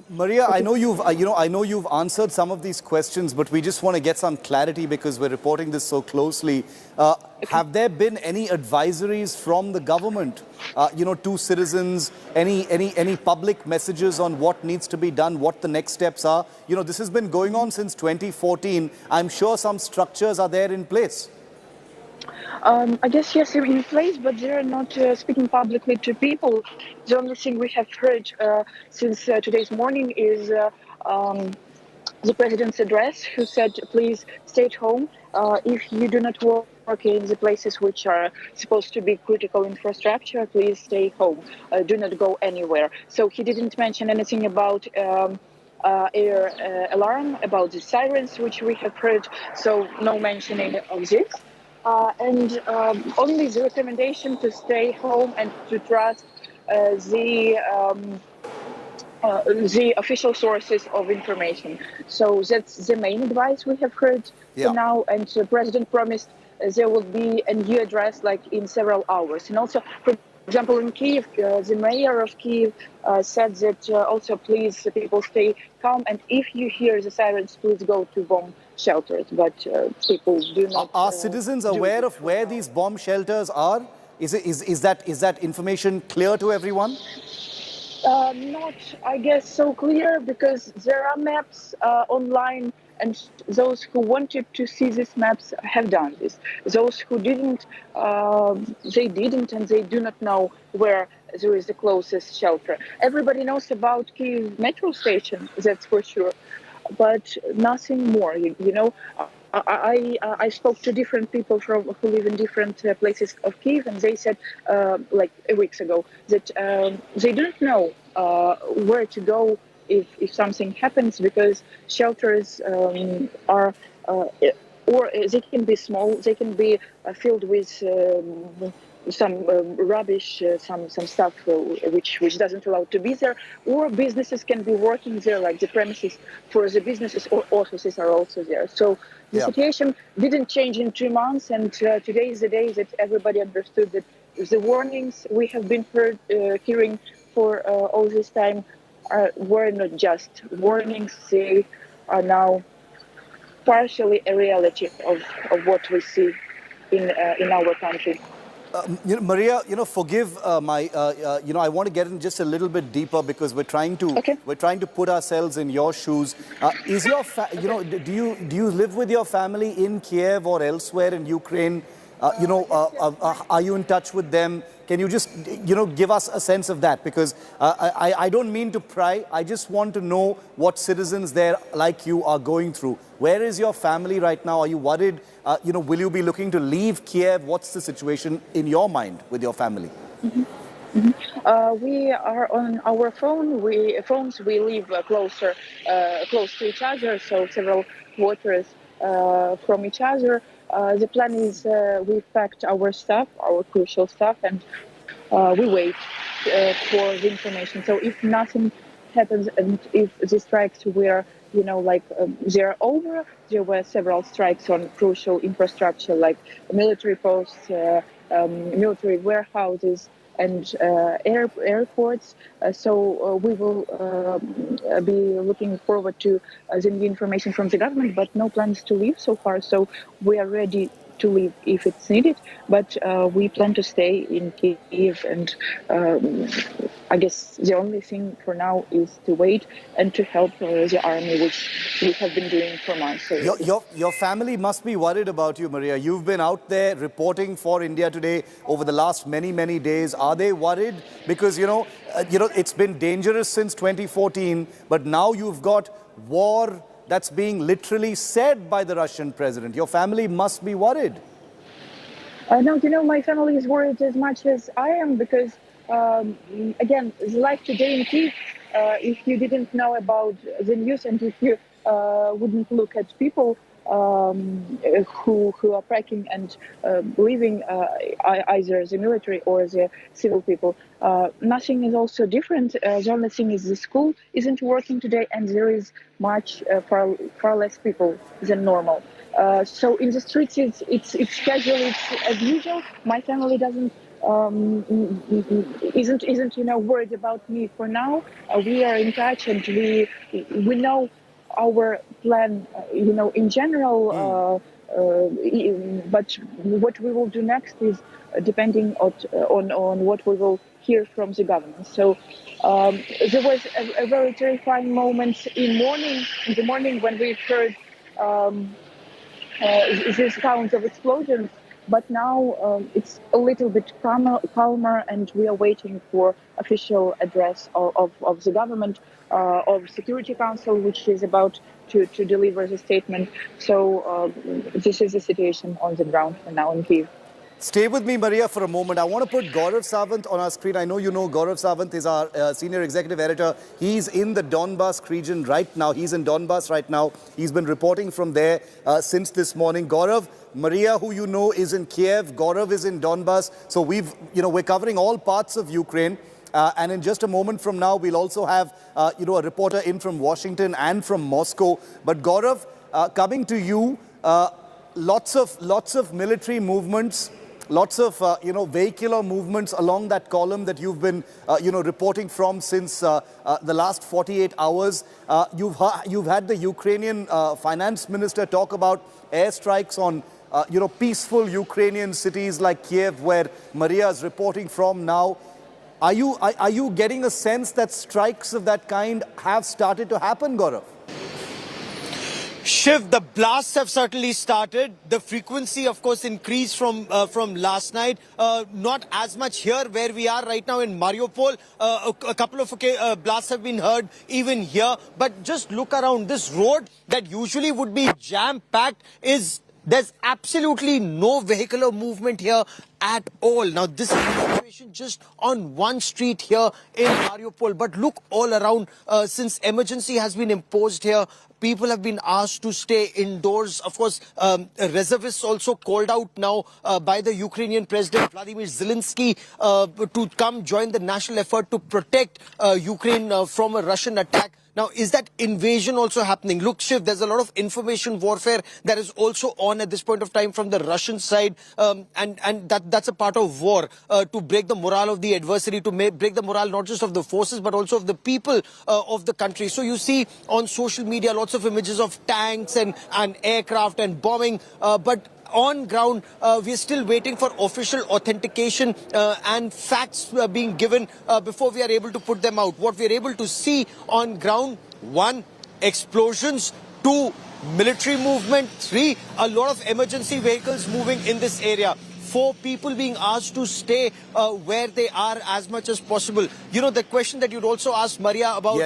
Maria, I know you've answered some of these questions, but we just want to get some clarity because we're reporting this so closely. Have there been any advisories from the government, to citizens? Any public messages on what needs to be done, what the next steps are? This has been going on since 2014. I'm sure some structures are there in place. I guess yes, they're in place, but they're not speaking publicly to people. The only thing we have heard since today's morning is the president's address, who said, please stay at home. If you do not work in the places which are supposed to be critical infrastructure, please stay home. Do not go anywhere. So he didn't mention anything about air alarm, about the sirens, which we have heard. So no mentioning of this. And only the recommendation to stay home and to trust the official sources of information. So that's the main advice we have heard for now. And the president promised there will be a new address like in several hours. And also, for example, in Kyiv, the mayor of Kyiv said that also please people stay calm. And if you hear the sirens, please go to bomb shelters. But people do not. Are citizens aware of where these bomb shelters are? Is that information clear to everyone? Not, I guess, so clear, because there are maps online, and those who wanted to see these maps have done this. Those who didn't, they didn't, and they do not know where there is the closest shelter. Everybody knows about Kyiv metro station, that's for sure, but nothing more. I spoke to different people who live in different places of Kyiv, and they said, like weeks ago, that they don't know where to go if something happens, because shelters are, or they can be small, they can be filled with some rubbish, some stuff which doesn't allow to be there, or businesses can be working there, like the premises for the businesses or offices are also there. So the situation didn't change in 2 months, and today is the day that everybody understood that the warnings we have been hearing for all this time were not just warnings. They are now partially a reality of what we see in our country. Maria, forgive I want to get in just a little bit deeper, because we're trying to put ourselves in your shoes. Is your do you live with your family in Kiev or elsewhere in Ukraine? Are you in touch with them? Can you just, give us a sense of that? Because I don't mean to pry. I just want to know what citizens there like you are going through. Where is your family right now? Are you worried? Will you be looking to leave Kiev? What's the situation in your mind with your family? We are on our phones. We live close to each other, so several quarters from each other. The plan is we packed our stuff, our crucial stuff, and we wait for the information. So if nothing happens, and if the strikes were, they're over, there were several strikes on crucial infrastructure like military posts, military warehouses, and airports. So we will be looking forward to the new information from the government, but no plans to leave so far. So we are ready to leave if it's needed, but we plan to stay in Kyiv, and I guess the only thing for now is to wait and to help the army, which we have been doing for months. So your family must be worried about you, Maria. You've been out there reporting for India Today over the last many days. Are they worried? Because, it's been dangerous since 2014, but now you've got war that's being literally said by the Russian president. Your family must be worried. No, my family is worried as much as I am, because, again, like today in Kyiv, if you didn't know about the news, and if you wouldn't look at people who are packing and leaving, either the military or the civil people, nothing is also different. The only thing is the school isn't working today, and there is far less people than normal. So in the streets, it's casual, it's as usual. My family doesn't isn't worried about me for now. We are in touch, and we know our plan, in general. But what we will do next is depending on what we will hear from the government. So there was a very terrifying moment in the morning when we heard these sounds of explosions. But now it's a little bit calmer, and we are waiting for official address of the government, of Security Council, which is about to deliver the statement. So this is the situation on the ground for now in Kyiv. Stay with me, Maria, for a moment. I want to put Gaurav Sawant on our screen. I know you know Gaurav Sawant is our senior executive editor. He's in the Donbas region right now. He's in Donbas right now. He's been reporting from there since this morning. Gaurav, Maria, who you know, is in Kiev. Gaurav is in Donbas. So we're covering all parts of Ukraine. And in just a moment from now, we'll also have, a reporter in from Washington and from Moscow. But Gaurav, coming to you, lots of military movements. Lots of, vehicular movements along that column that you've been, reporting from since the last 48 hours. You've had the Ukrainian finance minister talk about airstrikes on, peaceful Ukrainian cities like Kyiv, where Maria is reporting from now. Are you getting a sense that strikes of that kind have started to happen, Gaurav? Shiv, the blasts have certainly started. The frequency, of course, increased from last night. Not as much here where we are right now in Mariupol. A couple of blasts have been heard even here. But just look around. This road that usually would be jam-packed there's absolutely no vehicular movement here at all. Now, this is the situation just on one street here in Mariupol. But look all around. Since emergency has been imposed here, people have been asked to stay indoors. Of course, reservists also called out now by the Ukrainian President Vladimir Zelensky to come join the national effort to protect Ukraine from a Russian attack. Now, is that invasion also happening? Look, Shiv, there's a lot of information warfare that is also on at this point of time from the Russian side. And that's a part of war to break the morale of the adversary, to break the morale not just of the forces, but also of the people of the country. So you see on social media lots of images of tanks and aircraft and bombing. But on ground, we're still waiting for official authentication and facts being given before we are able to put them out. What we're able to see on ground: 1, explosions; 2, military movement; 3, a lot of emergency vehicles moving in this area; 4, people being asked to stay where they are as much as possible. You know, the question that you'd also asked Maria about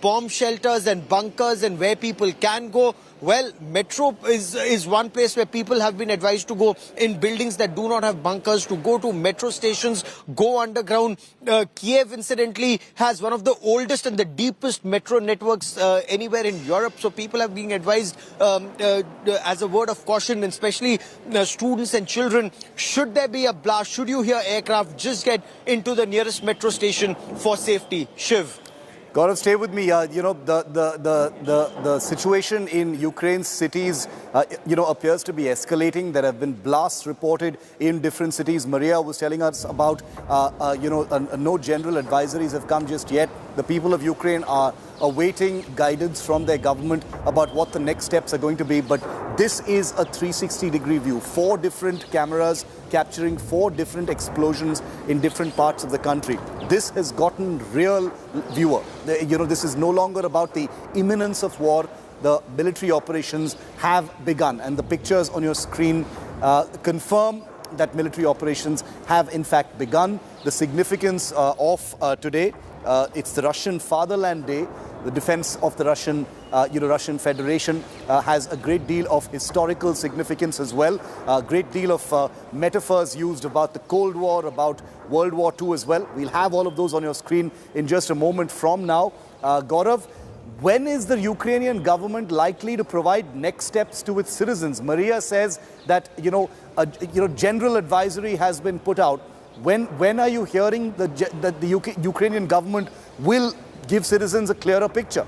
bomb shelters and bunkers and where people can go. Well, metro is one place where people have been advised to go in buildings that do not have bunkers, to go to metro stations, go underground. Kiev, incidentally, has one of the oldest and the deepest metro networks anywhere in Europe. So people have been advised as a word of caution, especially students and children. Should there be a blast, should you hear aircraft, just get into the nearest metro station for safety. Shiv. Gaurav, stay with me. The situation in Ukraine's cities, appears to be escalating. There have been blasts reported in different cities. Maria was telling us about, no general advisories have come just yet. The people of Ukraine are awaiting guidance from their government about what the next steps are going to be. But this is a 360-degree view. 4 different cameras capturing 4 different explosions in different parts of the country. This has gotten real viewer. This is no longer about the imminence of war. The military operations have begun. And the pictures on your screen confirm that military operations have in fact begun. The significance of today, it's the Russian Fatherland Day. The defense of the Russian Federation has a great deal of historical significance as well. A great deal of metaphors used about the Cold War, about World War II as well. We'll have all of those on your screen in just a moment from now. Gaurav, when is the Ukrainian government likely to provide next steps to its citizens? Maria says that, general advisory has been put out. When are you hearing that the Ukrainian government will give citizens a clearer picture?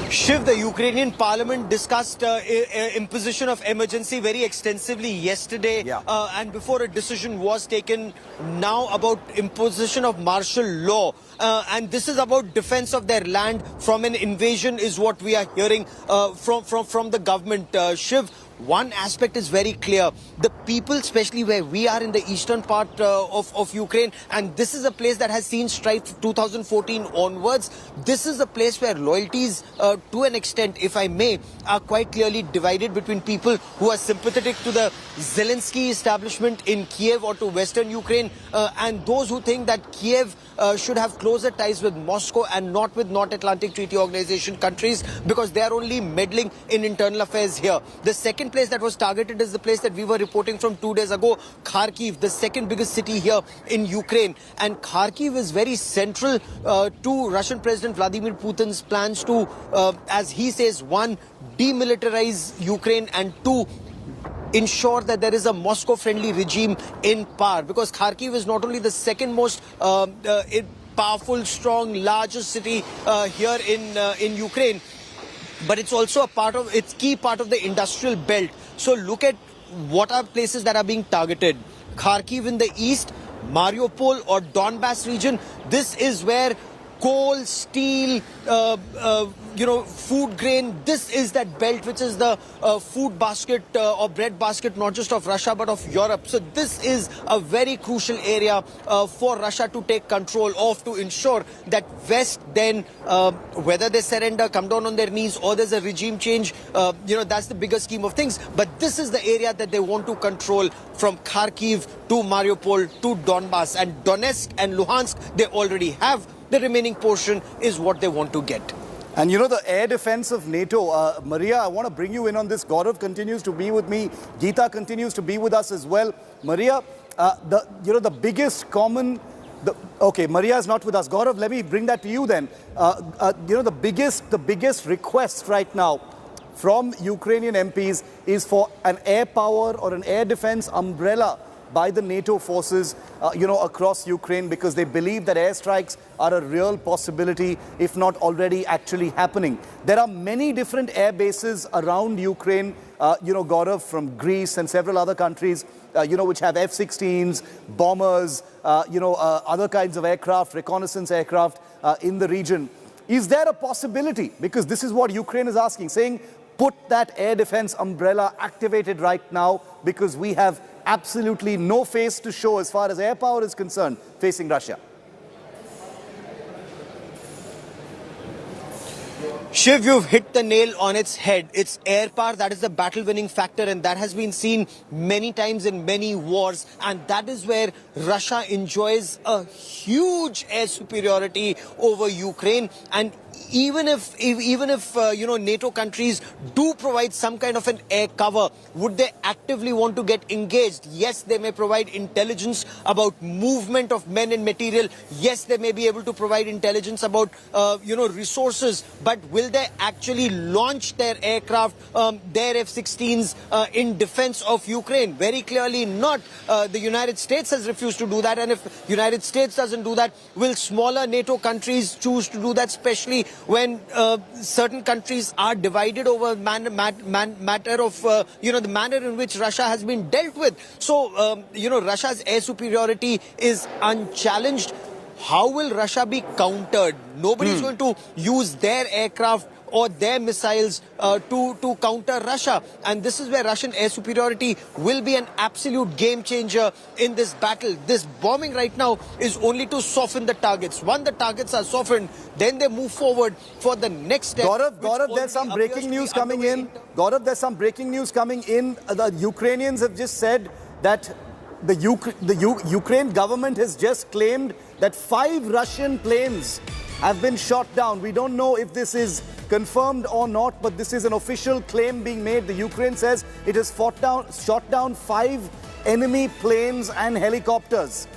Shiv, the Ukrainian parliament discussed imposition of emergency very extensively yesterday, and before a decision was taken now about imposition of martial law. And this is about defense of their land from an invasion is what we are hearing from the government. Shiv, one aspect is very clear. The people, especially where we are in the eastern part of Ukraine, and this is a place that has seen strife 2014 onwards. This is a place where loyalties, to an extent, if I may, are quite clearly divided between people who are sympathetic to the Zelensky establishment in Kyiv or to Western Ukraine, and those who think that Kyiv should have closer ties with Moscow and not with North Atlantic Treaty Organization countries, because they are only meddling in internal affairs here. The second place that was targeted is the place that we were reporting from 2 days ago, Kharkiv, the second biggest city here in Ukraine. And Kharkiv is very central to Russian President Vladimir Putin's plans to, as he says, one, demilitarize Ukraine, and two, ensure that there is a Moscow-friendly regime in power. Because Kharkiv is not only the second most powerful, strong, largest city here in Ukraine, but it's also a part of, it's key part of the industrial belt. So look at what are places that are being targeted. Kharkiv in the east, Mariupol or Donbass region. This is where coal, steel, food grain, this is that belt which is the food basket or bread basket, not just of Russia but of Europe. So this is a very crucial area for Russia to take control of, to ensure that West then, whether they surrender, come down on their knees, or there's a regime change, that's the bigger scheme of things. But this is the area that they want to control, from Kharkiv to Mariupol to Donbass. And Donetsk and Luhansk, they already have. The remaining portion is what they want to get. And the air defense of NATO, Maria, I want to bring you in on this. Gaurav continues to be with me. Geeta continues to be with us as well. Maria, the biggest common... Okay, Maria is not with us. Gaurav, let me bring that to you then. The biggest request right now from Ukrainian MPs is for an air power or an air defense umbrella by the NATO forces, across Ukraine, because they believe that airstrikes are a real possibility, if not already actually happening. There are many different air bases around Ukraine, Gaurav, from Greece and several other countries, which have F-16s, bombers, other kinds of aircraft, reconnaissance aircraft in the region. Is there a possibility, because this is what Ukraine is asking, saying, put that air defense umbrella activated right now, because we have absolutely no face to show as far as air power is concerned facing Russia? Shiv, you've hit the nail on its head. It's air power that is the battle-winning factor, and that has been seen many times in many wars. And that is where Russia enjoys a huge air superiority over Ukraine. And even if NATO countries do provide some kind of an air cover, would they actively want to get engaged? Yes, they may provide intelligence about movement of men and material. Yes, they may be able to provide intelligence about resources. But will they actually launch their aircraft, their F-16s in defense of Ukraine? Very clearly not. The United States has refused to do that, and if the United States doesn't do that, will smaller NATO countries choose to do that, especially when certain countries are divided over matter of the manner in which Russia has been dealt with. So Russia's air superiority is unchallenged. How will Russia be countered? Nobody is going to use their aircraft or their missiles to counter Russia. And this is where Russian air superiority will be an absolute game changer in this battle. This bombing right now is only to soften the targets. Once the targets are softened, then they move forward for the next step. Gaurav, there's some breaking news coming in. Gaurav, there's some breaking news coming in. The Ukrainians have just said that the Ukraine government has just claimed that 5 Russian planes have been shot down. We don't know if this is confirmed or not, but this is an official claim being made. The Ukraine says it has shot down 5 enemy planes and helicopters.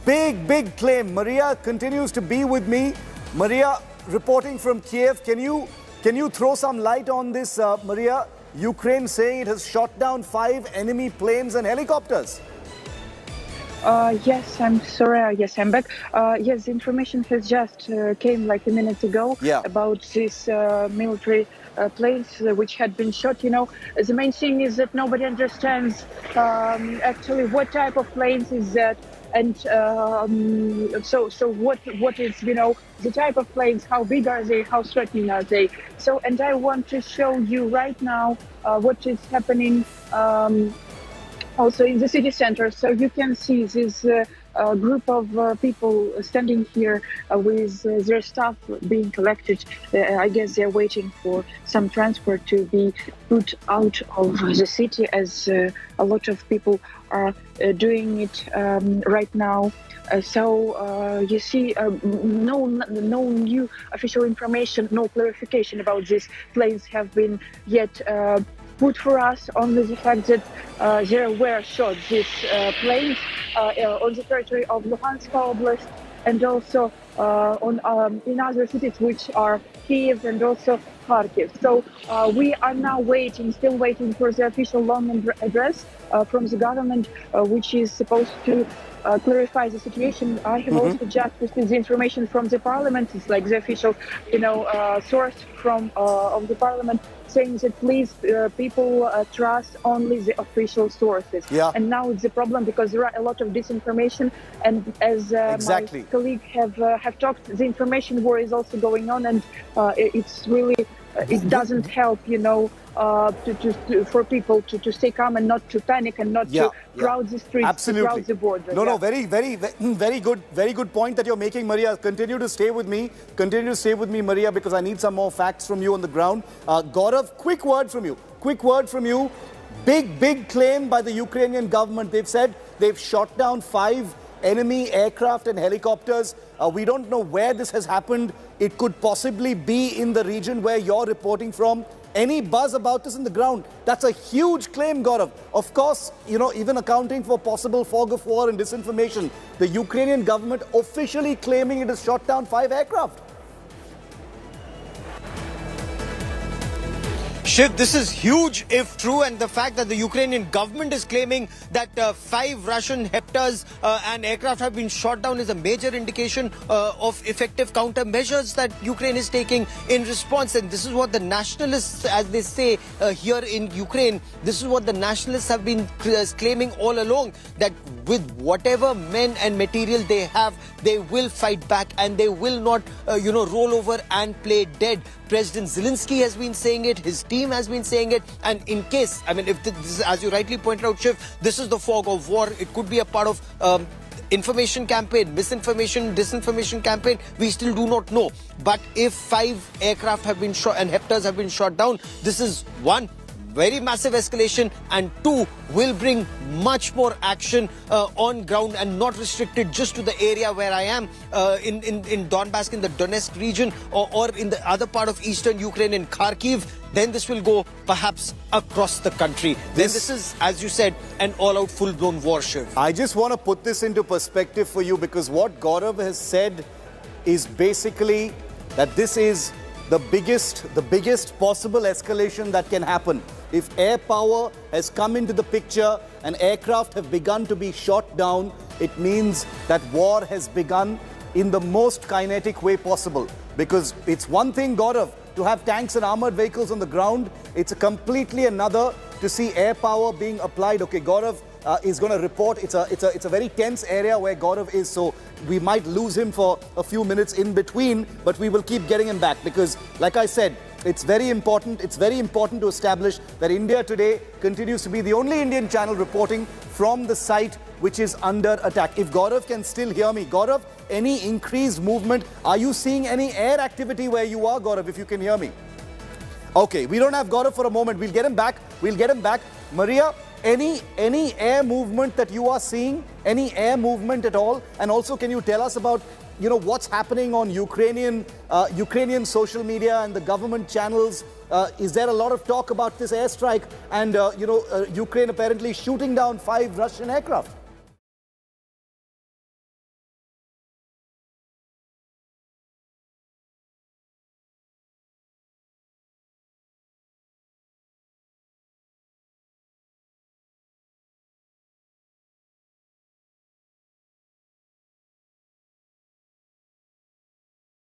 Big claim. Maria continues to be with me. Maria, reporting from Kyiv. Can you throw some light on this, Maria? Ukraine saying it has shot down 5 enemy planes and helicopters. Yes, I'm sorry. Yes, I'm back. Yes, the information has just came like a minute ago about this military planes which had been shot. You know, the main thing is that nobody understands actually what type of planes is that, and so what is, you know, the type of planes, how big are they, how threatening are they. So, and I want to show you right now what is happening. Also in the city center, so you can see this group of people standing here with their stuff being collected. I guess they're waiting for some transport to be put out of the city, as a lot of people are doing it right now. So you see, no new official information, no clarification about these planes have been yet put for us, only the fact that there were shot these planes on the territory of Luhansk Oblast, and also in other cities which are Kyiv and also Kharkiv. So we are now still waiting for the official long address from the government, which is supposed to clarify the situation. I have also just received the information from the parliament. It's like the official, you know, source from of the parliament, saying that please people trust only the official sources. And now it's a problem because there are a lot of disinformation, and as my colleague have talked, the information war is also going on, and it's really it doesn't help, you know, for people to stay calm and not to panic and not to crowd the streets, to crowd the border. No, very good point that you're making, Maria. Continue to stay with me, Maria, because I need some more facts from you on the ground. Gaurav, quick word from you. Big claim by the Ukrainian government. They've said they've shot down 5 enemy aircraft and helicopters. We don't know where this has happened. It could possibly be in the region where you're reporting from. Any buzz about this in the ground? That's a huge claim, Gaurav. Of course, you know, even accounting for possible fog of war and disinformation, the Ukrainian government officially claiming it has shot down 5 aircraft. Shiv, this is huge if true, and the fact that the Ukrainian government is claiming that 5 Russian Heptas and aircraft have been shot down is a major indication of effective countermeasures that Ukraine is taking in response. And this is what the nationalists, as they say here in Ukraine, this is what the nationalists have been claiming all along, that with whatever men and material they have, they will fight back and they will not, roll over and play dead. President Zelensky has been saying it, his team has been saying it, and in case, I mean, if this is, as you rightly pointed out, Shiv, this is the fog of war, it could be a part of information campaign, misinformation, disinformation campaign, we still do not know. But if 5 aircraft have been shot and Heptas have been shot down, this is 1, very massive escalation, and 2, will bring much more action on ground and not restricted just to the area where I am in Donbass, in the Donetsk region, or in the other part of eastern Ukraine in Kharkiv. Then this will go perhaps across the country. Then this is, as you said, an all-out full-blown war, Shiv. I just want to put this into perspective for you, because what Gaurav has said is basically that this is the biggest possible escalation that can happen. If air power has come into the picture and aircraft have begun to be shot down, it means that war has begun in the most kinetic way possible. Because it's one thing, Gaurav, to have tanks and armored vehicles on the ground. It's a completely another to see air power being applied. Okay, Gaurav is going to report. It's a very tense area where Gaurav is, so we might lose him for a few minutes in between, but we will keep getting him back, because, like I said, it's very important to establish that India Today continues to be the only Indian channel reporting from the site which is under attack. If Gaurav can still hear me, Gaurav, any increased movement? Are you seeing any air activity where you are, Gaurav, if you can hear me? Okay, we don't have Gaurav for a moment. We'll get him back. Maria, any air movement that you are seeing? Any air movement at all? And also, can you tell us about, you know, what's happening on Ukrainian social media and the government channels? Is there a lot of talk about this airstrike and, Ukraine apparently shooting down 5 Russian aircraft?